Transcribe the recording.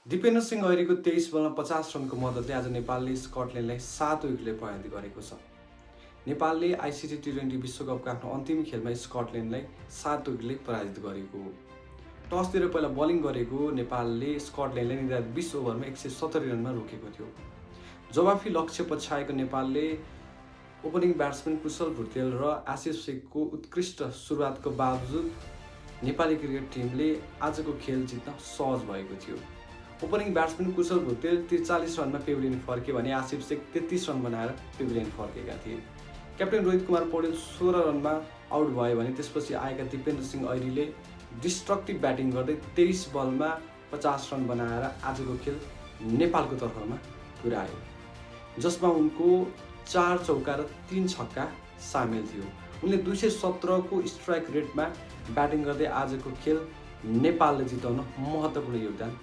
दिपेन्द्र सिंह ऐरीको 23 बलमा 50 रनको मद्दतले आज नेपालले स्कटल्यान्डलाई 7 विकेटले पराजित गरेको छ। नेपालले आइसिसी टी20 विश्वकपको आफ्नो अन्तिम खेलमा स्कटल्यान्डलाई 7 विकेटले पराजित गरेको हो। टस दिएर पहिला बलिङ गरेको नेपालले स्कटल्यान्डलाई निर्धारित 20 ओभरमा 170 रनमा रोकेको थियो। जवाफी लक्ष्य पछ्याएको नेपालले ओपनिङ ब्याट्सम्यान कुशल भुटेल र आसिफ शेखको उत्कृष्ट सुरुवातको बावजुद नेपाली क्रिकेट टिमले आजको खेल जित्न सहज भएको थियो। ओपनिङ ब्याट्सम्यान कुशल भुटेल 43 रनमा पेभिलियन फर्के भने आसिफ शेख 33 रन बनाएर पेभिलियन फर्केका थिए। क्याप्टेन रोहित कुमार पौडेल 16 रनमा आउट भयो भने त्यसपछि आएका दिपेन्द्र सिंह ऐरीले डिस्ट्रक्टिभ ब्याटिङ गर्दै 23 बलमा 50 रन बनाएर आजको खेल नेपालको तर्फमा पुर्यायो, जसमा उनको 4 चौका र 3 छक्का सामेल थियो। उनले 217 को स्ट्राइक रेटमा ब्याटिङ गर्दै आजको खेल नेपालले जिताउन महत्त्वपूर्ण योगदान